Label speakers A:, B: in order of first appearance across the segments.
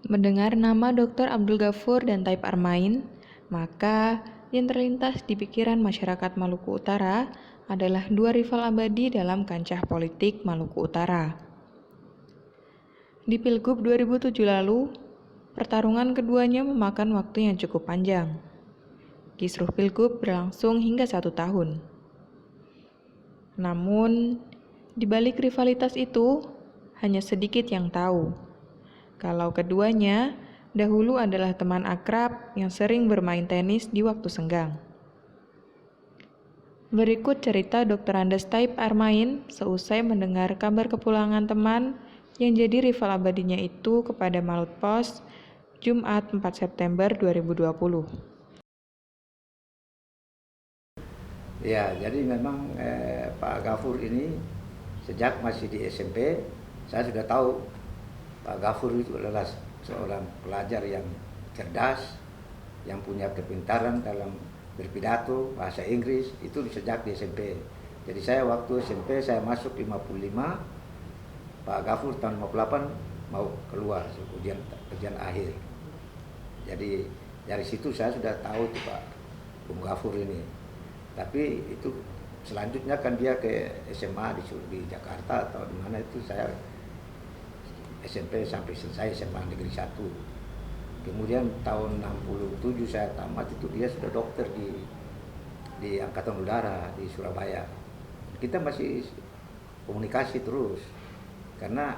A: Mendengar nama Dr. Abdul Ghafur dan Taib Armain, maka yang terlintas di pikiran masyarakat Maluku Utara adalah dua rival abadi dalam kancah politik Maluku Utara. Di Pilgub 2007 lalu, pertarungan keduanya memakan waktu yang cukup panjang. Kisruh Pilgub berlangsung hingga 1 tahun. Namun, di balik rivalitas itu, hanya sedikit yang tahu kalau keduanya dahulu adalah teman akrab yang sering bermain tenis di waktu senggang. Berikut cerita Dr. Andes Taib Armain seusai mendengar kabar kepulangan teman yang jadi rival abadinya itu kepada Malut Pos, Jumat 4 September 2020.
B: Ya, jadi memang Pak Ghafur ini sejak masih di SMP, saya sudah tahu Pak Ghafur itu adalah seorang pelajar yang cerdas, yang punya kepintaran dalam berpidato, bahasa Inggris, itu sejak di SMP. Jadi saya waktu SMP saya masuk 55, Pak Ghafur tahun 58 mau keluar ujian akhir. Jadi dari situ saya sudah tahu tuh Pak Bung Ghafur ini. Tapi itu selanjutnya kan dia ke SMA di Jakarta atau di mana itu saya SMP sampai selesai SMA Negeri 1. Kemudian tahun 67 saya tamat itu dia sudah dokter di Angkatan Udara di Surabaya. Kita masih komunikasi terus karena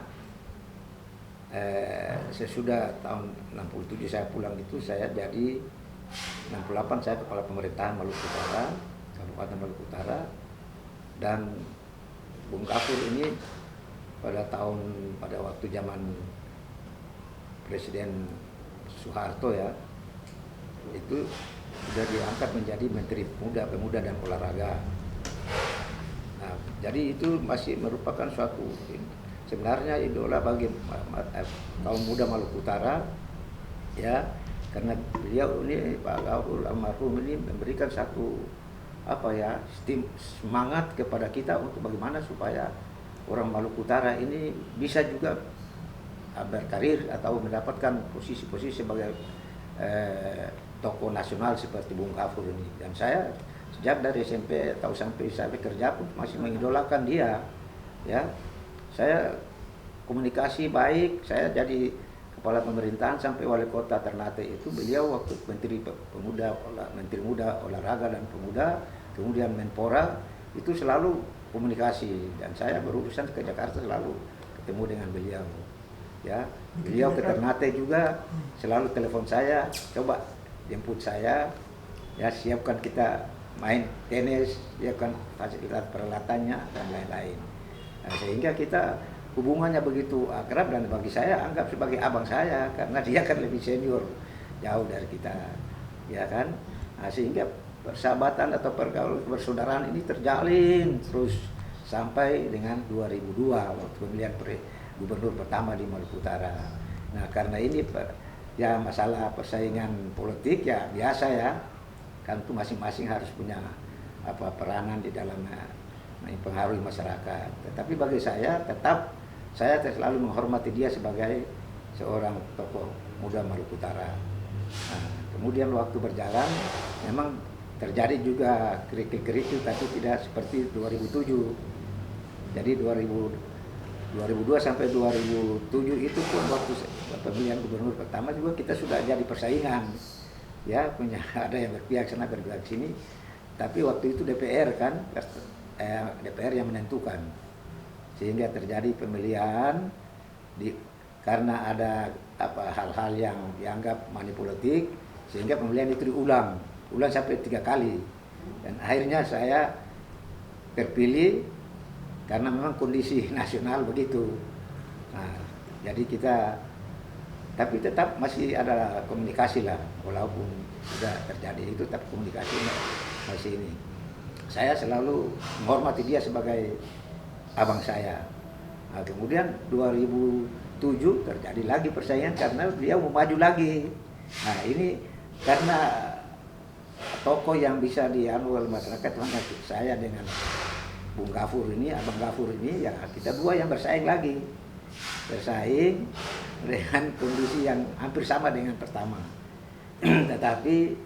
B: sesudah tahun 67 saya pulang itu saya jadi 68 saya kepala pemerintahan Maluku Utara, Kabupaten Maluku Utara, dan Bung Ghafur ini pada waktu zaman Presiden Soeharto ya, itu sudah diangkat menjadi Menteri Pemuda dan Olahraga. Nah, jadi itu masih merupakan suatu sebenarnya idola bagi kaum muda Maluku Utara ya, karena beliau ini Pak Ghafur almarhum ini memberikan satu semangat kepada kita untuk bagaimana supaya orang Maluku Utara ini bisa juga berkarir atau mendapatkan posisi-posisi sebagai tokoh nasional seperti Bung Ghafur ini. Dan saya sejak dari SMP atau sampai kerja pun masih mengidolakan dia ya. Saya komunikasi baik, saya jadi kepala pemerintahan sampai wali kota Ternate itu beliau waktu Menteri Muda, Olahraga dan Pemuda, kemudian Menpora, itu selalu komunikasi, dan saya berurusan ke Jakarta selalu ketemu dengan beliau ya. Beliau ke Ternate juga selalu telepon saya, coba jemput saya ya, siapkan kita main tenis, siapkan fasilitas peralatannya dan lain-lain. Nah, sehingga kita hubungannya begitu akrab, dan bagi saya anggap sebagai abang saya karena dia kan lebih senior jauh dari kita ya kan. Nah, sehingga persahabatan atau pergaulan persaudaraan ini terjalin terus sampai dengan 2002 waktu pemilihan gubernur pertama di Maluku Utara. Nah, karena ini ya masalah persaingan politik ya biasa ya, kan itu masing-masing harus punya peranan di dalam mempengaruhi masyarakat. Tetapi bagi saya tetap saya selalu menghormati dia sebagai seorang tokoh muda Maluku Utara. Nah, kemudian waktu berjalan memang terjadi juga kerikil-kerikil, tapi tidak seperti 2007. Jadi 2002 sampai 2007 itu pun waktu pemilihan gubernur pertama juga kita sudah jadi persaingan ya, punya ada yang berpihak sana berpihak sini, tapi waktu itu DPR kan DPR yang menentukan, sehingga terjadi pemilihan karena ada hal-hal yang dianggap manipulatif, sehingga pemilihan itu diulang sampai 3 kali, dan akhirnya saya terpilih karena memang kondisi nasional begitu. Nah, jadi tapi tetap masih ada komunikasi lah, walaupun sudah terjadi itu, tapi komunikasi masih ini. Saya selalu menghormati dia sebagai abang saya. Nah, kemudian 2007 terjadi lagi persaingan karena dia mau maju lagi. Nah, ini karena tokoh yang bisa dianu oleh masyarakat, saya dengan Bung Ghafur ini, Abang Ghafur ini, ya kita dua yang bersaing lagi. Bersaing, dengan kondisi yang hampir sama dengan pertama. Tetapi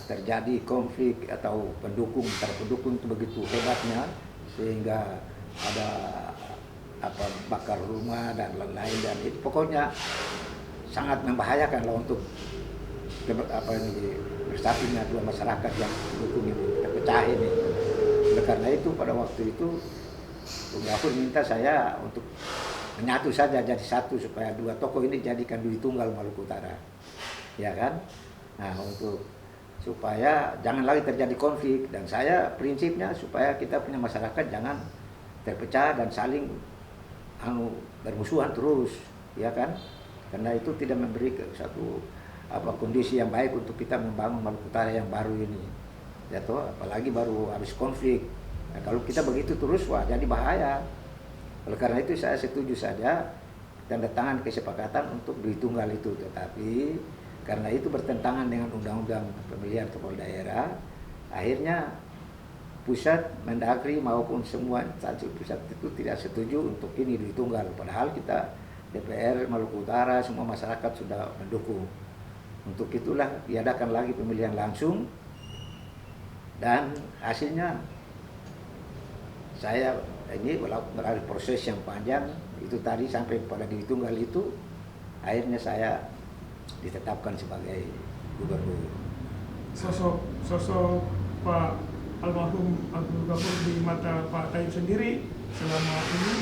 B: terjadi konflik atau antara pendukung itu begitu hebatnya sehingga ada bakar rumah dan lain-lain, dan itu pokoknya sangat membahayakan lah untuk bersatunya dua masyarakat yang pendukung ini terpecah ini. Oleh karena itu pada waktu itu Bung Gafur minta saya untuk menyatu saja jadi satu supaya dua tokoh ini jadikan Dui Tunggal Maluku Utara, ya kan? Nah, untuk supaya jangan lagi terjadi konflik, dan saya prinsipnya supaya kita punya masyarakat jangan terpecah dan saling bermusuhan terus, ya kan? Karena itu tidak memberi satu kondisi yang baik untuk kita membangun Maluku Utara yang baru ini, ya toh, apalagi baru habis konflik. Nah, kalau kita begitu terus, wah jadi bahaya. Oleh karena itu saya setuju saja tanda tangan kesepakatan untuk Dui Tunggal itu, tetapi karena itu bertentangan dengan undang-undang pemilihan kepala daerah, akhirnya pusat, Mendagri maupun semua instansi pusat itu tidak setuju untuk ini Dui Tunggal. Padahal kita DPR Maluku Utara, semua masyarakat sudah mendukung. Untuk itulah diadakan lagi pemilihan langsung, dan hasilnya saya ini melalui proses yang panjang itu tadi sampai pada Dui Tunggal itu, akhirnya saya ditetapkan sebagai gubernur.
C: Sosok Pak almarhum Abdul Ghafur di mata Pak Taib sendiri selama ini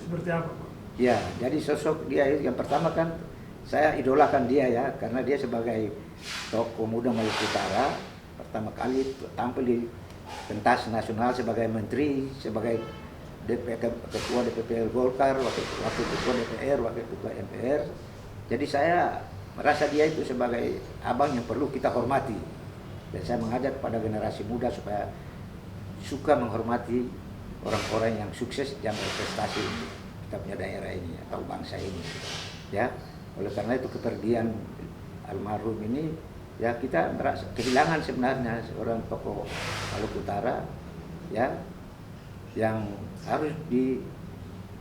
C: seperti apa, Pak?
B: Ya, jadi sosok dia yang pertama kan saya idolakan dia ya, karena dia sebagai tokoh muda Maluku Utara pertama kali tampil di pentas nasional sebagai menteri, sebagai ketua DPP Golkar, wakil ketua DPR, wakil ketua MPR. Jadi saya merasa dia itu sebagai abang yang perlu kita hormati, dan saya mengajak pada generasi muda supaya suka menghormati orang-orang yang sukses yang berprestasi untuk kita punya daerah ini atau bangsa ini, ya. Oleh karena itu kepergian almarhum ini, ya kita merasa kehilangan sebenarnya seorang tokoh Maluku Utara, ya, yang harus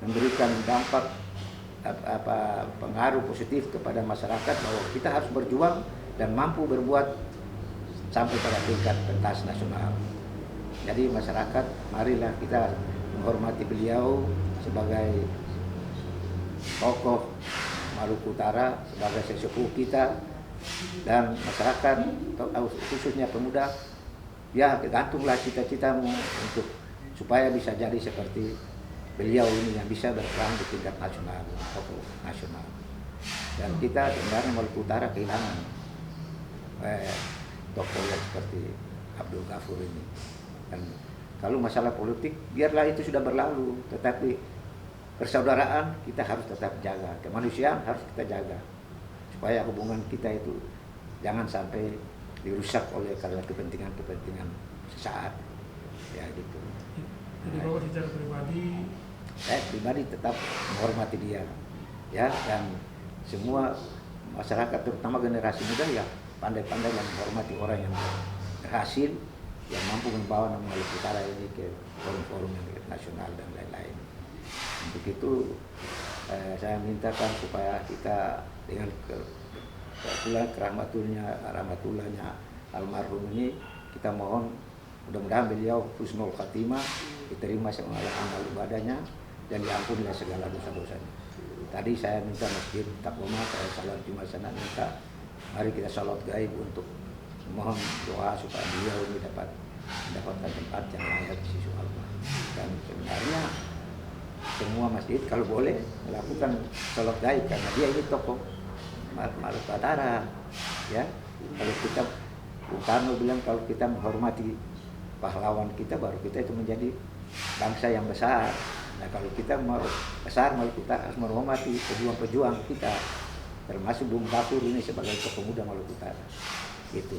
B: memberikan dampak pengaruh positif kepada masyarakat bahwa kita harus berjuang dan mampu berbuat sampai pada tingkat pentas nasional. Jadi masyarakat, marilah kita menghormati beliau sebagai tokoh Maluku Utara, sebagai sesepuh kita, dan masyarakat khususnya pemuda, ya gantunglah cita-citamu untuk supaya bisa jadi seperti beliau ini yang bisa berperan di tingkat nasional, tokoh nasional. Dan kita sebenarnya Maluku Utara kehilangan tokoh yang seperti Abdul Ghafur ini. Dan kalau masalah politik biarlah itu sudah berlalu, tetapi persaudaraan kita harus tetap jaga, kemanusiaan harus kita jaga supaya hubungan kita itu jangan sampai dirusak oleh karena kepentingan sesaat, ya gitu.
C: Jadi Bapak secara pribadi,
B: saya pribadi tetap menghormati dia, ya, dan semua masyarakat terutama generasi muda ya pandai-pandai menghormati orang yang berhasil, yang mampu membawa nama Maluku Utara ini ke forum-forum yang nasional dan lain-lain. Untuk itu saya mintakan supaya kita dengan rahmatullahnya almarhum ini, kita mohon mudah-mudahan beliau husnul khatimah, diterima semua amal ibadahnya dan diampunilah segala dosa-dosanya. Tadi saya minta masjid Takoma, saya salat Jumat sana minta mari kita salat gaib untuk mohon doa supaya beliau ini mendapatkan tempat yang layak di sisi Allah. Dan sebenarnya semua masjid kalau boleh melakukan salat gaib karena dia ini tokoh Maluku Utara, ya. Kalau kita Bung Karno bilang kalau kita menghormati pahlawan kita baru kita itu menjadi bangsa yang besar. Nah kalau kita mau besar Maluku Utara harus menghormati pejuang-pejuang kita, termasuk Bung Gafur ini sebagai tokoh muda Maluku Utara. Gitu.